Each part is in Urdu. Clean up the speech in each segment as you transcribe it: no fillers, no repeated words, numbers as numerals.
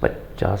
50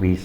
20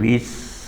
20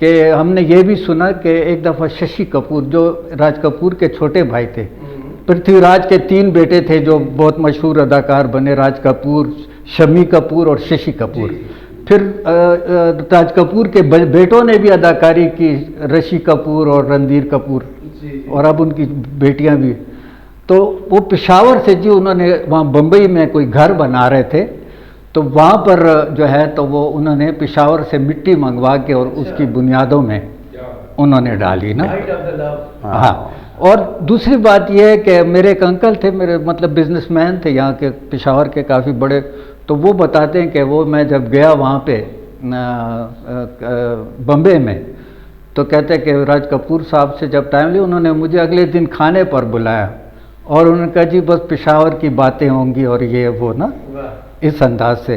کہ ہم نے یہ بھی سنا کہ ایک دفعہ ششی کپور جو راج کپور کے چھوٹے بھائی تھے، پرتھوی راج کے 3 بیٹے تھے جو بہت مشہور اداکار بنے، راج کپور، شمی کپور اور ششی کپور. پھر راج کپور کے بیٹوں نے بھی اداکاری کی، رشی کپور اور رندھیر کپور، اور اب ان کی بیٹیاں بھی. تو وہ پشاور سے جی انہوں نے وہاں بمبئی میں کوئی گھر بنا رہے تھے، تو وہاں پر جو ہے تو وہ انہوں نے پشاور سے مٹی منگوا کے اور اس کی بنیادوں میں انہوں نے ڈالی نا. ہاں. اور دوسری بات یہ ہے کہ میرے ایک انکل تھے، میرے مطلب بزنس مین تھے یہاں کے پشاور کے کافی بڑے، تو وہ بتاتے ہیں کہ وہ میں جب گیا وہاں پہ بمبے میں، تو کہتے کہ راج کپور صاحب سے جب ٹائم لیا انہوں نے مجھے اگلے دن کھانے پر بلایا، اور انہوں نے کہا جی بس پشاور کی باتیں ہوں گی اور یہ وہ نا اس انداز سے.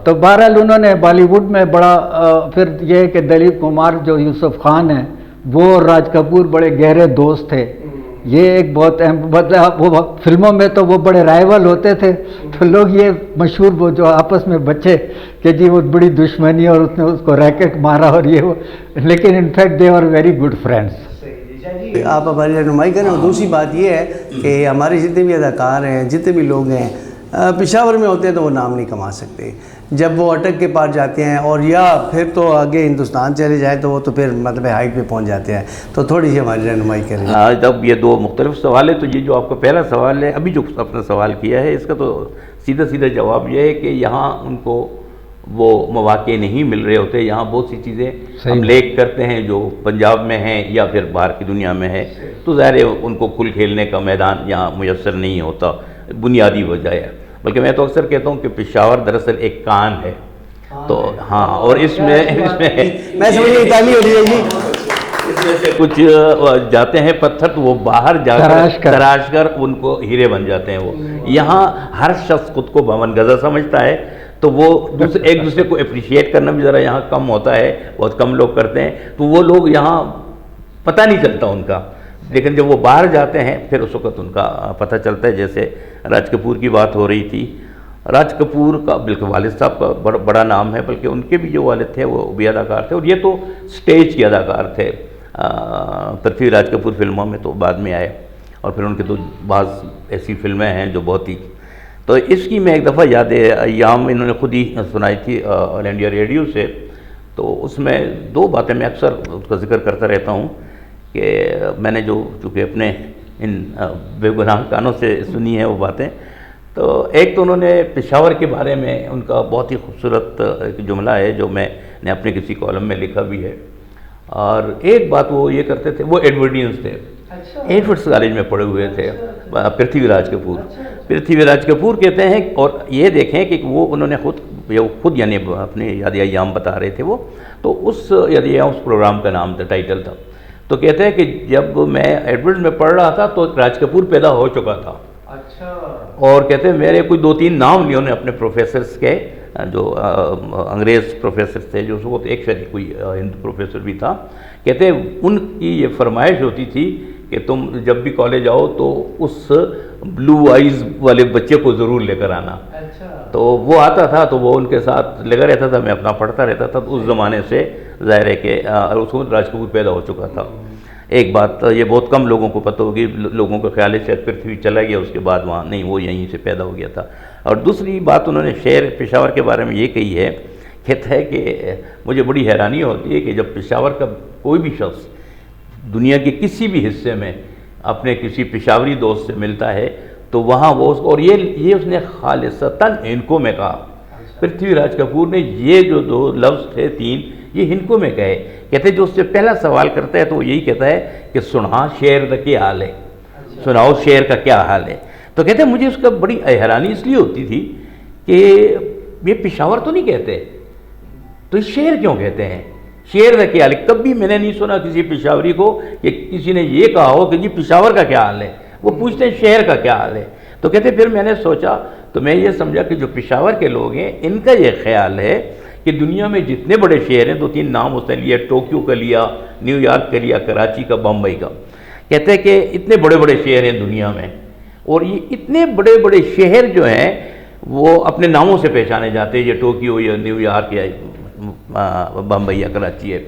تو بہرحال انہوں نے بالی ووڈ میں بڑا پھر یہ کہ دلیپ کمار جو یوسف خان ہیں وہ اور راج کپور بڑے گہرے دوست تھے. یہ ایک بہت اہم مطلب، وہ فلموں میں تو وہ بڑے رائیول ہوتے تھے، تو لوگ یہ مشہور وہ جو آپس میں بچے کہ جی وہ بڑی دشمنی اور اس نے اس کو ریکٹ مارا اور یہ وہ، لیکن in fact they are very good friends. آپ ہماری رہنمائی کریں. اور دوسری بات یہ ہے کہ ہمارے جتنے بھی اداکار ہیں، جتنے بھی لوگ ہیں پشاور میں ہوتے ہیں تو وہ نام نہیں کما سکتے. جب وہ اٹک کے پار جاتے ہیں اور یا پھر تو آگے ہندوستان چلے جائیں تو وہ تو پھر مطلب ہائٹ پہ پہنچ جاتے ہیں. تو تھوڑی سی ہماری رہنمائی کریں. جب یہ 2 مختلف سوال ہے، تو یہ جو آپ کا پہلا سوال ہے ابھی جو آپ نے سوال کیا ہے، اس کا تو سیدھا جواب یہ ہے کہ یہاں ان کو وہ مواقع نہیں مل رہے ہوتے. یہاں بہت سی چیزیں ہم لیک کرتے ہیں جو پنجاب میں ہیں یا پھر باہر کی دنیا میں ہے، تو ظاہر ہے ان کو کھل کھیلنے کا میدان یہاں میسر نہیں ہوتا. بنیادی وجہ ہے. بلکہ میں تو اکثر کہتا ہوں کہ پشاور دراصل ایک کان ہے. تو ہاں، اور اس میں میں سمجھے اٹالی ہو رہی ہے جی، اس میں سے کچھ جاتے ہیں پتھر تو وہ باہر جا کر تراش کر ان کو ہیرے بن جاتے ہیں. وہ یہاں ہر شخص خود کو باون گزا سمجھتا ہے، تو وہ ایک دوسرے کو اپریشیٹ کرنا بھی ذرا یہاں کم ہوتا ہے، بہت کم لوگ کرتے ہیں. تو وہ لوگ یہاں پتہ نہیں چلتا ان کا، لیکن جب وہ باہر جاتے ہیں پھر اس وقت ان کا پتہ چلتا ہے. جیسے راج کپور کی بات ہو رہی تھی، راج کپور کا بالکل والد صاحب کا بڑا نام ہے، بلکہ ان کے بھی جو والد تھے وہ بھی اداکار تھے، اور یہ تو سٹیج کے اداکار تھے. پرتھوی راج کپور فلموں میں تو بعد میں آئے، اور پھر ان کے تو بعض ایسی فلمیں ہیں جو بہت ہی. تو اس کی میں ایک دفعہ یاد ایام انہوں نے خود ہی سنائی تھی آل انڈیا ریڈیو سے. تو اس میں 2 باتیں میں اکثر اس کا ذکر کرتا رہتا ہوں کہ میں نے جو چونکہ اپنے ان بے گناہ کانوں سے سنی ہے وہ باتیں. تو ایک تو انہوں نے پشاور کے بارے میں ان کا بہت ہی خوبصورت ایک جملہ ہے جو میں نے اپنے کسی کالم میں لکھا بھی ہے. اور ایک بات وہ یہ کرتے تھے، وہ ایڈورڈینس تھے، ایڈورڈس کالج میں پڑھے ہوئے تھے. پرتھوی راج کپور، پرتھوی راج کپور کہتے ہیں. اور یہ دیکھیں کہ وہ انہوں نے خود یعنی اپنے یاد ایام بتا رہے تھے وہ، تو اس یاد ایام اس پروگرام کا نام تھا، ٹائٹل تھا. تو کہتے ہیں کہ جب میں ایڈورڈز میں پڑھ رہا تھا تو راج کپور پیدا ہو چکا تھا. اچھا. اور کہتے ہیں میرے کوئی 2-3 نام لیے انہوں نے اپنے پروفیسرز کے، جو انگریز پروفیسر تھے، جو اس وقت ایک شاید کوئی ہندو پروفیسر بھی تھا. کہتے ہیں ان کی یہ فرمائش ہوتی تھی کہ تم جب بھی کالج آؤ تو اس بلو آئیز والے بچے کو ضرور لے کر آنا. تو وہ آتا تھا تو وہ ان کے ساتھ لگا رہتا تھا، میں اپنا پڑھتا رہتا تھا. تو اس زمانے سے ظاہر ہے کہ اس وقت راج کپور پیدا ہو چکا تھا. ایک بات یہ بہت کم لوگوں کو پتہ ہوگی، لوگوں کا خیال ہے شاید پرتھوی چلا گیا اس کے بعد وہاں، نہیں، وہ یہیں سے پیدا ہو گیا تھا. اور دوسری بات انہوں نے شہر پشاور کے بارے میں یہ کہی ہے، کہتا ہے کہ مجھے بڑی حیرانی ہوتی ہے کہ جب پشاور کا کوئی بھی شخص دنیا کے کسی بھی حصے میں اپنے کسی پشاوری دوست سے ملتا ہے تو وہاں وہ اور یہ اس نے خالصتاً ہنکوں میں کہا. پرتھوی راج کپور نے یہ جو 2 لفظ تھے 3 یہ ہنکوں میں کہے. کہتے جو اس سے پہلا سوال کرتا ہے تو وہ یہی کہتا ہے کہ سنا شعر کا کیا حال ہے، سناؤ شعر کا کیا حال ہے. تو کہتے ہیں مجھے اس کا بڑی حیرانی اس لیے ہوتی تھی کہ یہ پشاور تو نہیں کہتے تو شعر کیوں کہتے ہیں، شعر کا کیا حال ہے. کبھی میں نے نہیں سنا کسی پشاوری کو کہ کسی نے یہ کہا ہو کہ جی پشاور کا کیا حال ہے. وہ پوچھتے ہیں شہر کا کیا حال ہے. تو کہتے پھر میں نے سوچا تو میں یہ سمجھا کہ جو پشاور کے لوگ ہیں ان کا یہ خیال ہے کہ دنیا میں جتنے بڑے شہر ہیں 2-3 نام اس نے لیا، ٹوکیو کا لیا، نیو یارک کا لیا، کراچی کا، بمبئی کا. کہتے ہیں کہ اتنے بڑے بڑے شہر ہیں دنیا میں، اور یہ اتنے بڑے بڑے شہر جو ہیں وہ اپنے ناموں سے پہچانے جاتے ہیں، یہ ٹوکیو یا نیو یارک یا بمبئی یا کراچی ہے.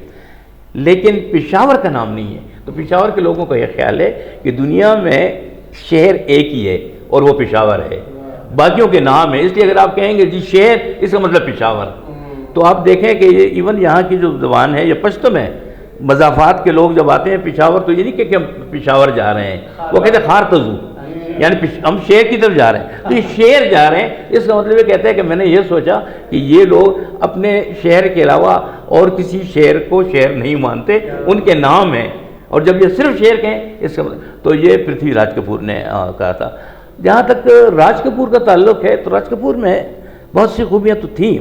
لیکن پشاور کا نام نہیں ہے. تو پشاور کے لوگوں کا یہ خیال ہے کہ دنیا میں شہر ایک ہی ہے اور وہ پشاور ہے, باقیوں کے نام ہے. اس لیے اگر آپ کہیں گے جی شہر, اس کا مطلب پشاور. تو آپ دیکھیں کہ یہ ایون یہاں کی جو زبان ہے یہ پشتم ہے. مضافات کے لوگ جب آتے ہیں پشاور تو یہ نہیں کہ ہم پشاور جا رہے ہیں, وہ کہتے ہیں خار تزو, یعنی ہم شہر کی طرف جا رہے ہیں. تو یہ شہر جا رہے ہیں, اس کا مطلب یہ کہتے ہیں کہ میں نے یہ سوچا کہ یہ لوگ اپنے شہر کے علاوہ اور کسی شہر کو شہر نہیں مانتے, ان کے نام ہیں. اور جب یہ صرف شہر کہیں اس کا مطلب, تو یہ پرتھوی راج کپور نے کہا تھا. جہاں تک راج کپور کا تعلق ہے تو راج کپور میں بہت سی خوبیاں تو تھیں,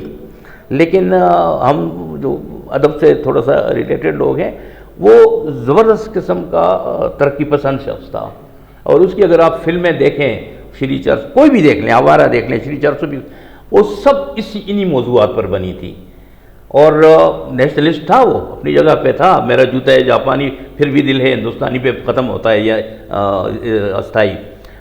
لیکن ہم جو ادب سے تھوڑا سا ریلیٹڈ لوگ ہیں وہ زبردست قسم کا ترقی پسند شخص تھا. اور اس کی اگر آپ فلمیں دیکھیں, شری چرس کوئی بھی دیکھ لیں, آوارہ دیکھ لیں, شری چرس بھی, وہ سب انہی موضوعات پر بنی تھی. اور نیشنلسٹ تھا, وہ اپنی جگہ پہ تھا. میرا جوتا ہے جاپانی پھر بھی دل ہے ہندوستانی پہ ختم ہوتا ہے یہ استھائی.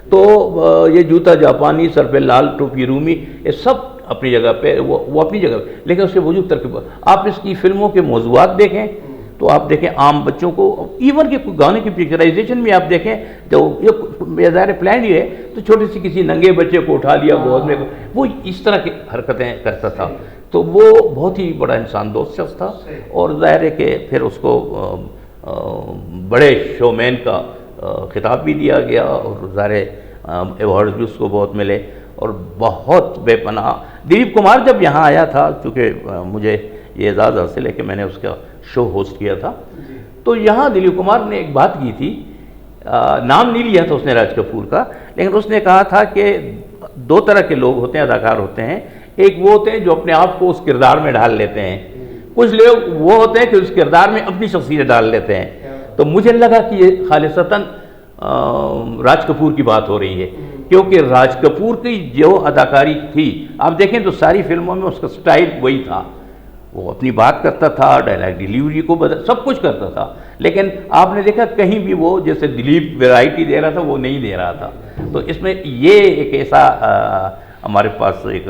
تو یہ جوتا جاپانی, سر پہ لال ٹوپی رومی, یہ سب اپنی جگہ پہ, وہ اپنی جگہ پہ, لیکن اس کے وجود ترکیب. آپ اس کی فلموں کے موضوعات دیکھیں تو آپ دیکھیں عام بچوں کو, ایون کہ گانے کی پکچرائزیشن میں آپ دیکھیں, جو یہ ظاہر پلان ہی ہے, تو چھوٹی سی کسی ننگے بچے کو اٹھا لیا گود میں, وہ اس طرح کی حرکتیں کرتا تھا. تو وہ بہت ہی بڑا انسان دوست شخص تھا. اور ظاہر ہے کہ پھر اس کو بڑے شو مین کا خطاب بھی دیا گیا, اور ظاہر ایوارڈز بھی اس کو بہت ملے, اور بہت بے پناہ. دلیپ کمار جب یہاں آیا تھا, چونکہ مجھے یہ اعزاز حاصل ہے کہ میں نے اس کا شو ہوسٹ کیا تھا, تو یہاں دلیپ کمار نے ایک بات کی تھی, نام نہیں لیا تھا اس نے راج کپور کا, لیکن اس نے کہا تھا کہ دو طرح کے لوگ ہوتے ہیں, اداکار ہوتے ہیں. ایک وہ ہوتے ہیں جو اپنے آپ کو اس کردار میں ڈال لیتے ہیں, کچھ لوگ وہ ہوتے ہیں کہ اس کردار میں اپنی شخصیت ڈال لیتے ہیں. تو مجھے لگا کہ یہ خالصتاً راج کپور کی بات ہو رہی ہے, کیونکہ راج کپور کی جو اداکاری تھی آپ دیکھیں تو ساری فلموں میں اس کا سٹائل وہی تھا. وہ اپنی بات کرتا تھا, ڈائلاگ ڈیلیوری کو سب کچھ کرتا تھا, لیکن آپ نے دیکھا کہیں بھی وہ جیسے دلیپ ویرائٹی دے رہا تھا وہ نہیں دے رہا تھا. تو اس میں یہ ایک ایسا ہمارے پاس ایک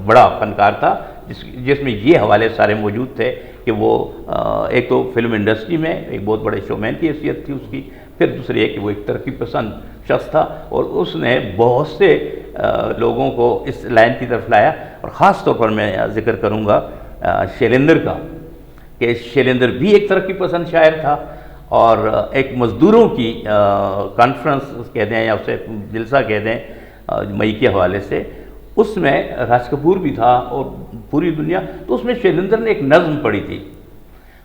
بڑا فنکار تھا جس میں یہ حوالے سارے موجود تھے کہ وہ ایک تو فلم انڈسٹری میں ایک بہت بڑے شو مین کی حیثیت تھی اس کی, پھر دوسرے یہ کہ وہ ایک ترقی پسند شخص تھا, اور اس نے بہت سے لوگوں کو اس لائن کی طرف لایا. اور خاص طور پر میں ذکر کروں گا شیلیندر کا, کہ شیلیندر بھی ایک ترقی پسند شاعر تھا, اور ایک مزدوروں کی کانفرنس کہہ دیں یا اسے جلسہ کہہ دیں مئی کے حوالے سے, اس میں راج کپور بھی تھا اور پوری دنیا. تو اس میں شیلیندر نے ایک نظم پڑھی تھی,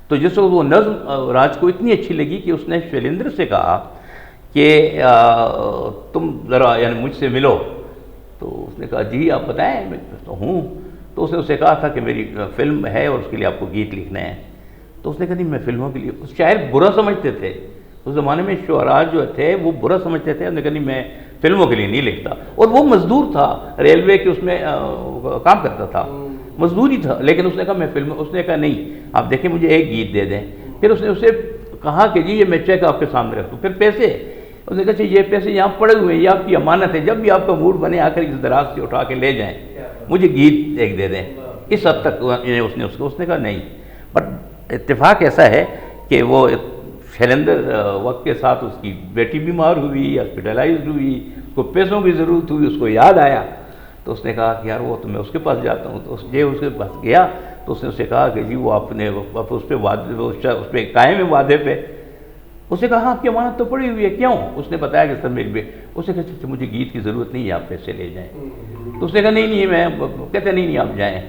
تو جس وقت وہ نظم راج کو اتنی اچھی لگی کہ اس نے شیلیندر سے کہا کہ تم ذرا یعنی مجھ سے ملو. تو اس نے کہا جی آپ بتائیں, میں تو ہوں. تو اس نے اسے کہا تھا کہ میری فلم ہے اور اس کے لیے آپ کو گیت لکھنے ہیں. تو اس نے کہا نہیں میں فلموں کے لیے, اس شاعر برا سمجھتے تھے اس زمانے میں, شعراء جو تھے وہ برا سمجھتے تھے. اس نے کہا نہیں میں فلموں کے لیے نہیں لکھتا. اور وہ مزدور تھا, ریلوے کے اس میں کام کرتا تھا, مزدوری تھا, لیکن اس نے کہا میں فلم, اس نے کہا نہیں آپ دیکھیں مجھے ایک گیت دے دیں. پھر اس نے اسے کہا کہ جی یہ میں چیک آپ کے سامنے رکھ دوں. پھر پیسے, اس نے کہا یہ پیسے یہاں پڑے ہوئے ہیں, یہ آپ کی امانت ہے, جب بھی آپ کا موڈ بنے آ کر اس دراز سے اٹھا کے لے جائیں, مجھے گیت ایک دے دیں. اس حد تک اس نے کہا نہیں. بٹ اتفاق ایسا ہے کہ وہ شیلیندر وقت کے ساتھ اس کی بیٹی بیمار ہوئی, ہاسپٹلائزڈ ہوئی, اس کو پیسوں کی ضرورت ہوئی, اس کو یاد آیا. تو اس نے کہا کہ یار وہ تو میں اس کے پاس جاتا ہوں. تو اس کے پاس گیا تو اس نے اسے کہا کہ جی وہ آپ نے اس پہ اس پہ قائم ہے وعدے پہ. اس نے کہا آپ کی امانت تو پڑی ہوئی ہے, کیوں؟ اس نے بتایا کہ سر میری اس نے کہا مجھے گیت کی ضرورت نہیں ہے, آپ پیسے لے جائیں. تو اس نے کہا نہیں میں کہتے نہیں آپ جائیں.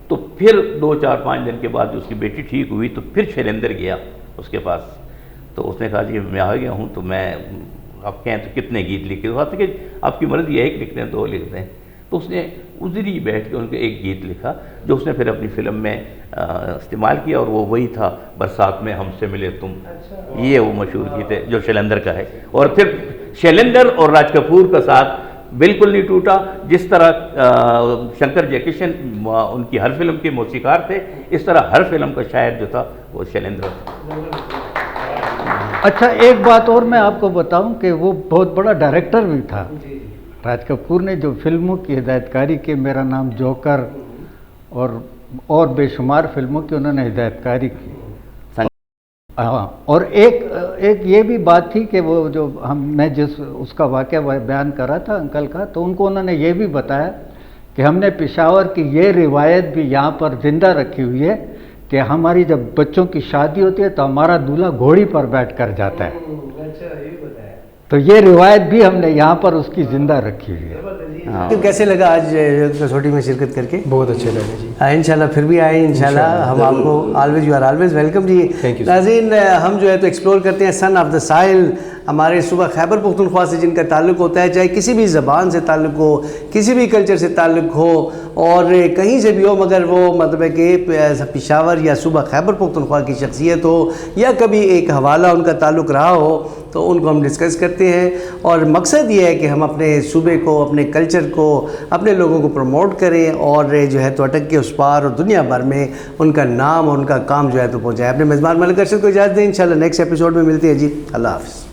تو پھر 2-4-5 دن کے بعد اس کی بیٹی ٹھیک ہوئی تو پھر شیلیندر گیا اس کے پاس. تو اس نے کہا جی میں آ گیا ہوں, تو میں آپ کہیں تو کتنے گیت لکھے؟ تو کہ آپ کی مرضی ہے, ایک لکھتے ہیں 2 لکھتے ہیں. تو اس نے ادھری بیٹھ کے ان کے ایک گیت لکھا جو اس نے پھر اپنی فلم میں استعمال کیا, اور وہ وہی تھا برسات میں ہم سے ملے تم. یہ وہ مشہور گیت ہے جو شیلیندر کا ہے. اور پھر شیلیندر اور راج کپور کا ساتھ بالکل نہیں ٹوٹا. جس طرح شنکر جے کشن ان کی ہر فلم کے موسیقار تھے, اس طرح ہر فلم کا شاعر جو تھا وہ شیلیندر تھا. اچھا ایک بات اور میں آپ کو بتاؤں کہ وہ بہت بڑا ڈائریکٹر بھی تھا. راج کپور نے جو فلموں کی ہدایت کاری کی, میرا نام جوکر اور بے شمار فلموں کی انہوں نے ہدایت کاری کی. ہاں، اور ایک یہ بھی بات تھی کہ وہ جو میں جس اس کا واقعہ بیان کر رہا تھا انکل کا، تو ان کو انہوں نے یہ بھی بتایا کہ ہم نے پشاور کی یہ روایت بھی یہاں پر زندہ رکھی ہوئی ہے کہ ہماری جب بچوں کی شادی ہوتی ہے تو ہمارا دولہا گھوڑی پر بیٹھ کر جاتا ہے، تو یہ روایت بھی ہم نے یہاں پر اس کی زندہ رکھی ہوئی ہے۔ کیسے لگا آج کسوٹی میں شرکت کر کے؟ بہت اچھا لگا جی۔ انشاءاللہ پھر بھی آئیں انشاءاللہ، ہم آپ کو always you are always welcome جی۔ Thank you, sir. ناظرین، ہم جو ہے تو ایکسپلور کرتے ہیں سن آف دا ساحل، ہمارے صوبہ خیبر پختونخوا سے جن کا تعلق ہوتا ہے، چاہے کسی بھی زبان سے تعلق ہو، کسی بھی کلچر سے تعلق ہو، اور کہیں سے بھی ہو، مگر وہ مطلب ہے کہ پشاور یا صوبہ خیبر پختونخوا کی شخصیت ہو یا کبھی ایک حوالہ ان کا تعلق رہا ہو، تو ان کو ہم ڈسکس کرتے ہیں، اور مقصد یہ ہے کہ ہم اپنے صوبے کو، اپنے کلچر کو، اپنے لوگوں کو پروموٹ کریں، اور جو ہے تو اٹک کے اس پار اور دنیا بھر میں ان کا نام اور ان کا کام جو ہے تو پہنچائے۔ اپنے میزبان ملک ارشد کو اجازت دیں، انشاءاللہ نیکسٹ ایپیسوڈ میں ملتے ہیں جی، اللہ حافظ۔